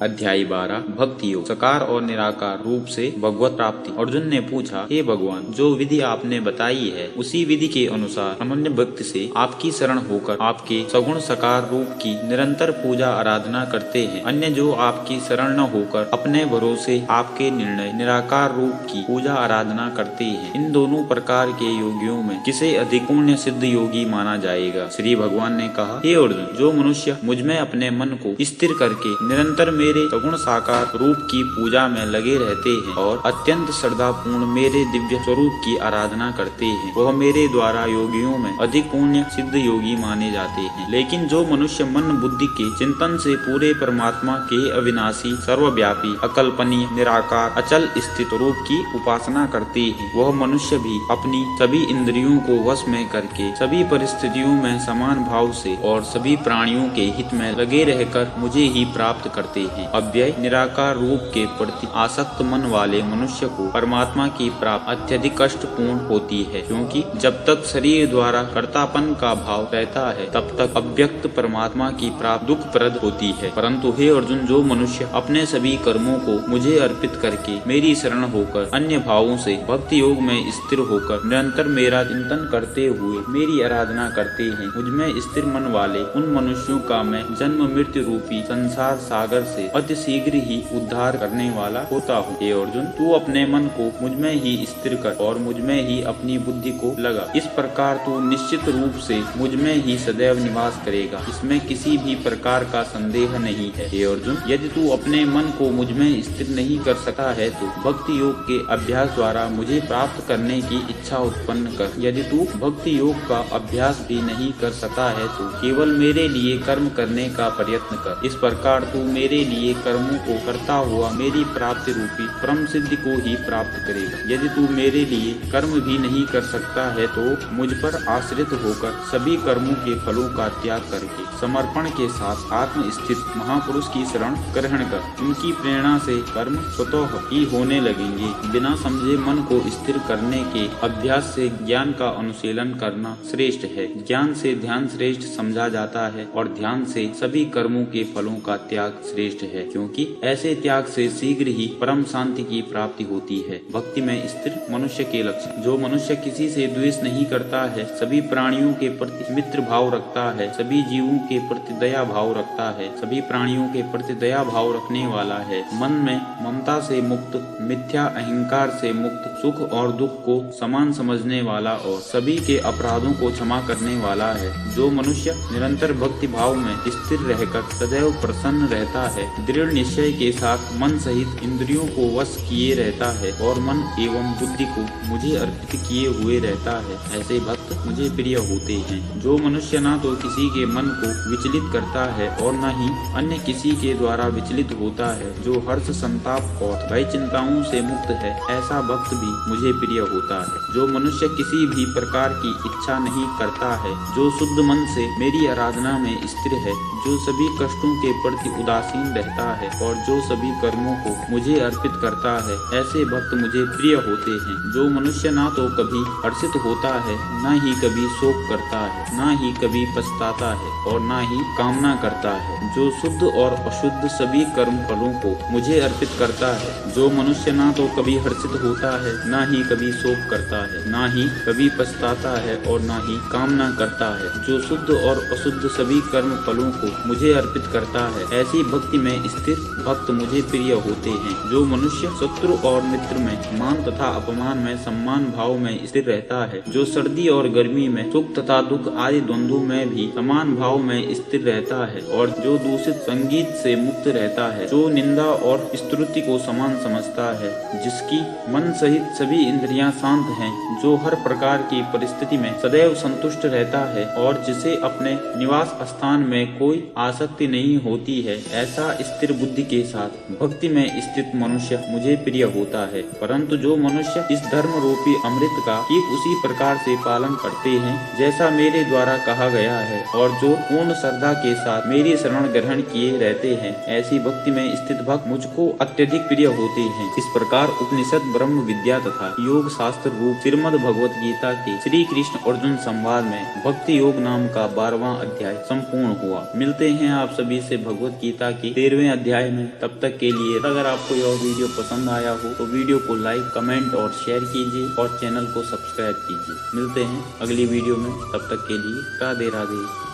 अध्याय 12 भक्ति योग। साकार और निराकार रूप से भगवत प्राप्ति। अर्जुन ने पूछा, हे भगवान, जो विधि आपने बताई है उसी विधि के अनुसार अनन्य भक्ति से आपकी शरण होकर आपके सगुण साकार रूप की निरंतर पूजा आराधना करते हैं। अन्य जो आपकी शरण न होकर अपने भरोसे आपके निर्णय निराकार रूप की पूजा आराधना करते हैं, इन दोनों प्रकार के योगियों में किसे अधिक पुण्य सिद्ध योगी माना जाएगा? श्री भगवान ने कहा, हे अर्जुन, जो मनुष्य मुझमें अपने मन को स्थिर करके निरंतर मेरे सगुण साकार रूप की पूजा में लगे रहते हैं और अत्यंत श्रद्धा पूर्ण मेरे दिव्य स्वरूप की आराधना करते हैं, वह मेरे द्वारा योगियों में अधिक पुण्य सिद्ध योगी माने जाते हैं। लेकिन जो मनुष्य मन बुद्धि के चिंतन से पूरे परमात्मा के अविनाशी, सर्वव्यापी, अकल्पनीय, निराकार, अचल स्थित रूप की उपासना करते हैं, वह मनुष्य भी अपनी सभी इंद्रियों को वश में करके सभी परिस्थितियों में समान भाव से और सभी प्राणियों के हित में लगे रहकर मुझे ही प्राप्त करते हैं। अव्यय निराकार रूप के प्रति आसक्त मन वाले मनुष्य को परमात्मा की प्राप्ति अत्यधिक कष्टपूर्ण होती है, क्योंकि जब तक शरीर द्वारा कर्तापन का भाव रहता है तब तक अव्यक्त परमात्मा की प्राप्ति दुखप्रद होती है। परंतु हे अर्जुन, जो मनुष्य अपने सभी कर्मों को मुझे अर्पित करके मेरी शरण होकर अन्य भावों से भक्ति योग में स्थिर होकर निरंतर मेरा चिंतन करते हुए मेरी आराधना करते हैं, मुझमें स्थिर मन वाले उन मनुष्यों का मैं जन्म मृत्यु रूपी संसार सागर से अति शीघ्र ही उद्धार करने वाला होता हूँ। हे अर्जुन, तू अपने मन को मुझमें ही स्थिर कर और मुझमें ही अपनी बुद्धि को लगा। इस प्रकार तू निश्चित रूप से मुझमें ही सदैव निवास करेगा, इसमें किसी भी प्रकार का संदेह नहीं है। हे अर्जुन, यदि तू अपने मन को मुझमें स्थिर नहीं कर सकता है तो भक्ति योग के अभ्यास द्वारा मुझे प्राप्त करने की इच्छा उत्पन्न कर। यदि तू भक्ति योग का अभ्यास भी नहीं कर सकता है तो केवल मेरे लिए कर्म करने का प्रयत्न कर। इस प्रकार तू मेरे लिए कर्मों को करता हुआ मेरी प्राप्ति रूपी परम सिद्धि को ही प्राप्त करेगा। यदि तू मेरे लिए कर्म भी नहीं कर सकता है तो मुझ पर आश्रित होकर सभी कर्मों के फलों का त्याग करके समर्पण के साथ आत्म स्थित महापुरुष की शरण ग्रहण कर। उनकी प्रेरणा से कर्म स्वतः ही होने लगेंगे। बिना समझे मन को स्थिर करने के अभ्यास से ज्ञान का अनुशीलन करना श्रेष्ठ है। ज्ञान से ध्यान श्रेष्ठ समझा जाता है और ध्यान से सभी कर्मों के फलों का त्याग श्रेष्ठ है, क्योंकि ऐसे त्याग से शीघ्र ही परम शांति की प्राप्ति होती है। भक्ति में स्थिर मनुष्य के लक्षण। जो मनुष्य किसी से द्वेष नहीं करता है, सभी प्राणियों के प्रति मित्र भाव रखता है, सभी जीवों के प्रति दया भाव रखता है, सभी प्राणियों के प्रति दया भाव रखने वाला है, मन में ममता से मुक्त, मिथ्या अहंकार से मुक्त, सुख और दुख को समान समझने वाला और सभी के अपराधों को क्षमा करने वाला है। जो मनुष्य निरंतर भक्ति भाव में स्थिर रहकर सदैव प्रसन्न रहता है, दृढ़ निश्चय के साथ मन सहित इंद्रियों को वश किए रहता है और मन एवं बुद्धि को मुझे अर्पित किए हुए रहता है, ऐसे भक्त मुझे प्रिय होते हैं। जो मनुष्य ना तो किसी के मन को विचलित करता है और न ही अन्य किसी के द्वारा विचलित होता है, जो हर्ष, संताप और भय चिंताओं से मुक्त है, ऐसा भक्त भी मुझे प्रिय होता है। जो मनुष्य किसी भी प्रकार की इच्छा नहीं करता है, जो शुद्ध मन से मेरी आराधना में स्थिर है, जो सभी कष्टों के प्रति उदासीन रहता है और जो सभी कर्मों को मुझे अर्पित करता है, ऐसे भक्त मुझे प्रिय होते हैं। जो मनुष्य ना तो कभी हर्षित होता है, न ही कभी शोक करता है, न ही कभी पछताता है और न ही कामना करता है, जो शुद्ध और अशुद्ध सभी कर्म फलों को मुझे अर्पित करता है। जो मनुष्य ना तो कभी हर्षित होता है, न ही कभी शोक करता है, न ही कभी पछताता है और न ही कामना करता है, जो शुद्ध और अशुद्ध सभी कर्म फलों को मुझे अर्पित करता है, ऐसी भक्ति में स्थिर भक्त मुझे प्रिय होते हैं। जो मनुष्य शत्रु और मित्र में, मान तथा अपमान में सम्मान भाव में स्थिर रहता है, जो सर्दी और गर्मी में, सुख तथा दुख आदि द्वंद्वों में भी समान भाव में स्थिर रहता है और जो दूषित संगीत से मुक्त रहता है, जो निंदा और स्तुति को समान समझता है, जिसकी मन सहित सभी इंद्रियां शांत हैं, जो हर प्रकार की परिस्थिति में सदैव संतुष्ट रहता है और जिसे अपने निवास स्थान में कोई आसक्ति नहीं होती है, ऐसा स्थिर बुद्धि के साथ भक्ति में स्थित मनुष्य मुझे प्रिय होता है। परंतु जो मनुष्य इस धर्म रूपी अमृत का ठीक उसी प्रकार से पालन करते हैं जैसा मेरे द्वारा कहा गया है, और जो पूर्ण श्रद्धा के साथ मेरी शरण ग्रहण किए रहते हैं, ऐसी भक्ति में स्थित भक्त मुझको अत्यधिक प्रिय होते हैं। इस प्रकार उपनिषद, ब्रह्म विद्या तथा योग शास्त्र रूप श्रीमद् भगवत गीता के श्री कृष्ण अर्जुन संवाद में भक्ति योग नाम का 12वां अध्याय संपूर्ण हुआ। मिलते हैं आप सभी से भगवत गीता के 13वें अध्याय में। तब तक के लिए अगर आपको यह वीडियो पसंद आया हो तो वीडियो को लाइक, कमेंट और शेयर कीजिए और चैनल को सब्सक्राइब कीजिए। मिलते हैं अगली वीडियो में, तब तक के लिए राधे राधे।